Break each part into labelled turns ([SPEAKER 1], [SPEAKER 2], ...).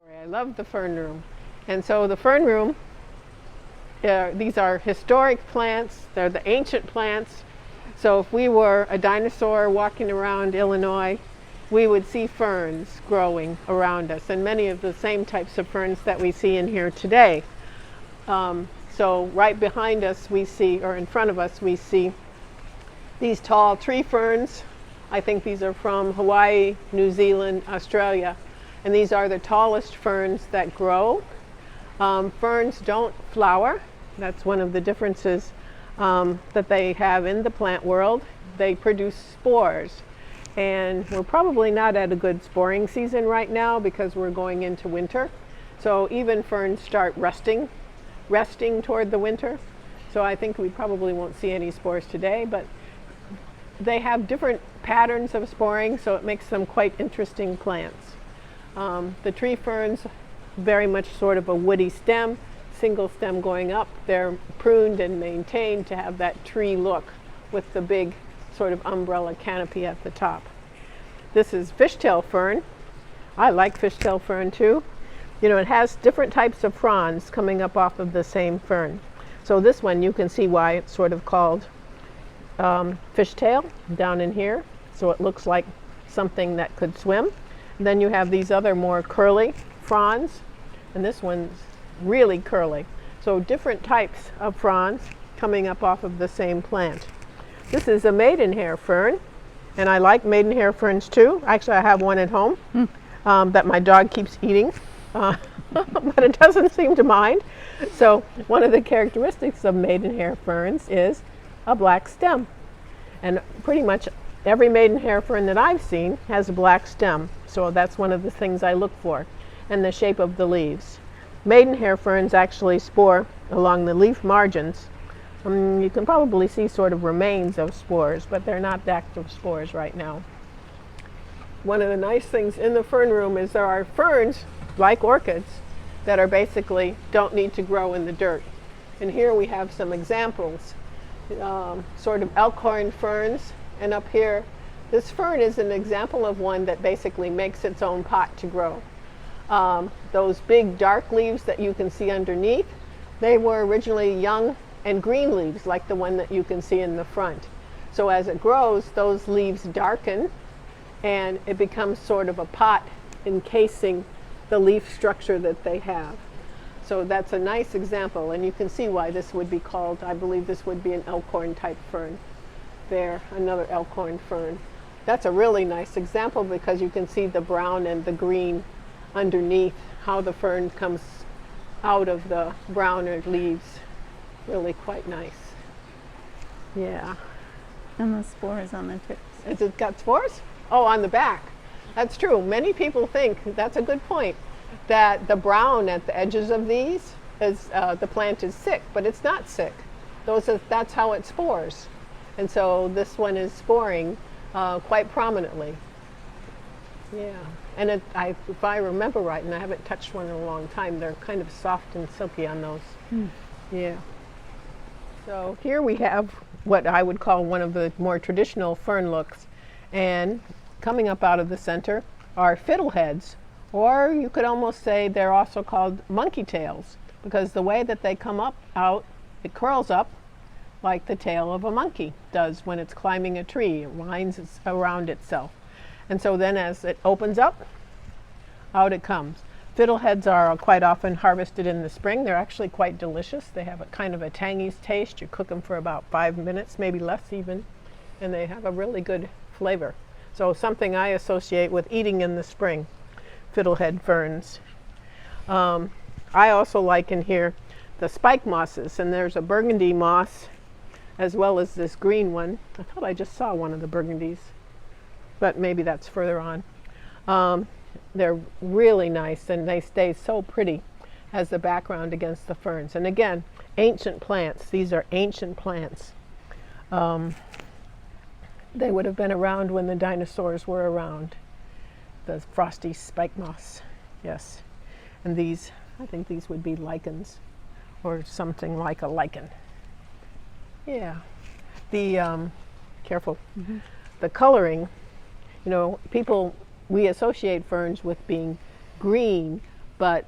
[SPEAKER 1] I love the Fern Room. And so the Fern Room, these are historic plants. They're the ancient plants. So if we were a dinosaur walking around Illinois, we would see ferns growing around us, and many of the same types of ferns that we see in here today. So right behind us we see, or in front of us, we see these tall tree ferns. I think these are from Hawaii, New Zealand, Australia. And these are the tallest ferns that grow. Ferns don't flower. That's one of the differences that they have in the plant world. They produce spores. And we're probably not at a good sporing season right now because we're going into winter. So even ferns start resting toward the winter. So I think we probably won't see any spores today, but they have different patterns of sporing, so it makes them quite interesting plants. The tree ferns, very much sort of a woody stem, single stem going up. They're pruned and maintained to have that tree look with the big sort of umbrella canopy at the top. This is fishtail fern. I like fishtail fern too. You know, it has different types of fronds coming up off of the same fern. So this one, you can see why it's sort of called fishtail down in here. So it looks like something that could swim. And then you have these other more curly fronds, and this one's really curly. So different types of fronds coming up off of the same plant. This is a maidenhair fern, and I like maidenhair ferns too. Actually, I have one at home that my dog keeps eating, but it doesn't seem to mind. So one of the characteristics of maidenhair ferns is a black stem. And pretty much every maidenhair fern that I've seen has a black stem. So that's one of the things I look for, and the shape of the leaves. Maidenhair ferns actually spore along the leaf margins. You can probably see sort of remains of spores, but they're not active spores right now. One of the nice things in the Fern Room is there are ferns, like orchids, that are basically don't need to grow in the dirt. And here we have some examples, sort of elkhorn ferns, and up here, this fern is an example of one that basically makes its own pot to grow. Those big dark leaves that you can see underneath, they were originally young and green leaves like the one that you can see in the front. So as it grows, those leaves darken and it becomes sort of a pot encasing the leaf structure that they have. So that's a nice example, and you can see why this would be called, I believe this would be an elkhorn type fern. There, another elkhorn fern. That's a really nice example because you can see the brown and the green underneath, how the fern comes out of the browner leaves. Really quite nice. Yeah.
[SPEAKER 2] And the spores on the tips.
[SPEAKER 1] Has it got spores? Oh, on the back. That's true. Many people think, that's a good point, that the brown at the edges of these is the plant is sick, but it's not sick. That's how it spores. And so this one is sporing quite prominently. Yeah, and if I remember right, and I haven't touched one in a long time, they're kind of soft and silky on those. Yeah. So here we have what I would call one of the more traditional fern looks, and coming up out of the center are fiddleheads, or you could almost say they're also called monkey tails, because the way that they come out, it curls up like the tail of a monkey does when it's climbing a tree. It winds around itself. And so then as it opens up, out it comes. Fiddleheads are quite often harvested in the spring. They're actually quite delicious. They have a kind of a tangy taste. You cook them for about 5 minutes, maybe less even, and they have a really good flavor. So something I associate with eating in the spring, fiddlehead ferns. I also like in here the spike mosses, and there's a burgundy moss as well as this green one. I thought I just saw one of the burgundies, but maybe that's further on. They're really nice, and they stay so pretty as the background against the ferns. And again, ancient plants. These are ancient plants. They would have been around when the dinosaurs were around. The frosty spike moss, yes. And these, I think these would be lichens, or something like a lichen. Yeah. The, careful. The coloring, you know, we associate ferns with being green but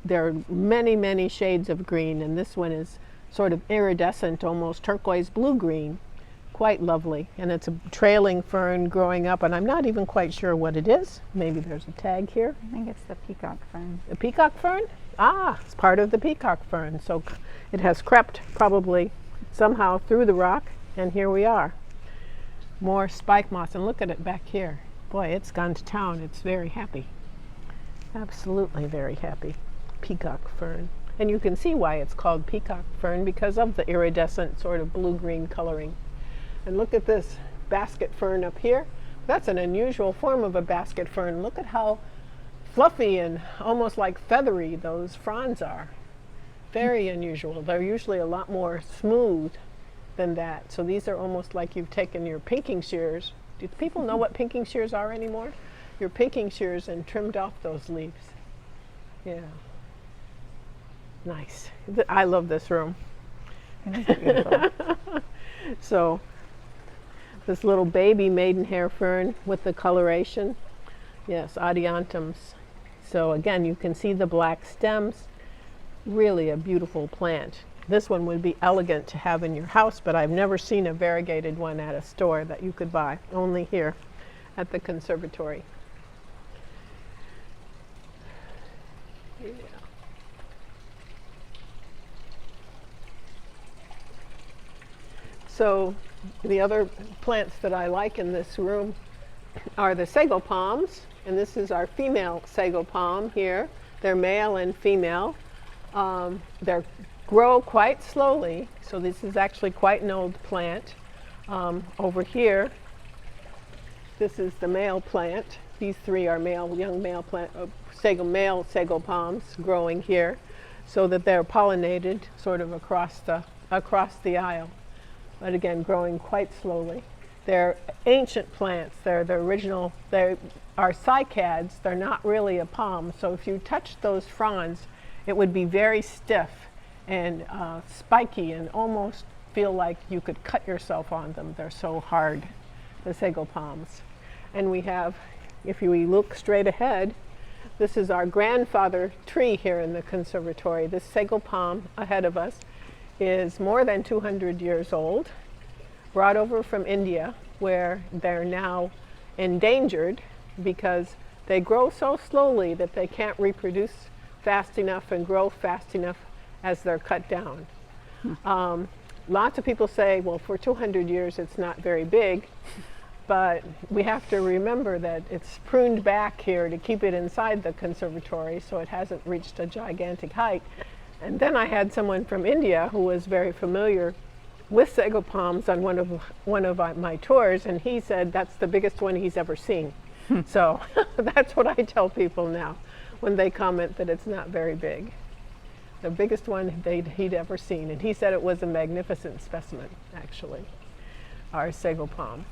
[SPEAKER 1] there are many, many shades of green, and this one is sort of iridescent, almost turquoise blue-green. Quite lovely, and it's a trailing fern growing up, and I'm not even quite sure what it is. Maybe there's a tag here.
[SPEAKER 2] I think it's the peacock fern.
[SPEAKER 1] The peacock fern? Ah, it's part of the peacock fern. So it has crept probably somehow through the rock, and here we are. More spike moss, and look at it back here. Boy, it's gone to town. It's very happy. Absolutely very happy. Peacock fern. And you can see why it's called peacock fern, because of the iridescent sort of blue-green coloring. And look at this basket fern up here. That's an unusual form of a basket fern. Look at how fluffy and almost like feathery those fronds are. Very unusual. They're usually a lot more smooth than that. So these are almost like you've taken your pinking shears. Do people know what pinking shears are anymore? Your pinking shears and trimmed off those leaves. Yeah. Nice. I love this room.
[SPEAKER 2] It is beautiful.
[SPEAKER 1] So this little baby maidenhair fern with the coloration. Yes, adiantums. So again, you can see the black stems. Really a beautiful plant. This one would be elegant to have in your house, but I've never seen a variegated one at a store that you could buy. Only here at the conservatory. Yeah. So the other plants that I like in this room are the sago palms, and this is our female sago palm here. They're male and female. They grow quite slowly, so this is actually quite an old plant. Over here, this is the male plant. These three are young male male sago palms growing here, so that they're pollinated sort of across the aisle. But again, growing quite slowly. They're ancient plants. They're the original. They are cycads. They're not really a palm. So if you touch those fronds, it would be very stiff and spiky and almost feel like you could cut yourself on them. They're so hard, the sago palms. And we have, if we look straight ahead, this is our grandfather tree here in the conservatory. This sago palm ahead of us is more than 200 years old, brought over from India, where they're now endangered because they grow so slowly that they can't reproduce fast enough and grow fast enough as they're cut down. Lots of people say, well, for 200 years it's not very big, but we have to remember that it's pruned back here to keep it inside the conservatory, so it hasn't reached a gigantic height. And then I had someone from India who was very familiar with sago palms on one of my tours, and he said that's the biggest one he's ever seen. So that's what I tell people now when they comment that it's not very big. The biggest one he'd ever seen, and he said it was a magnificent specimen, actually, our sago palm.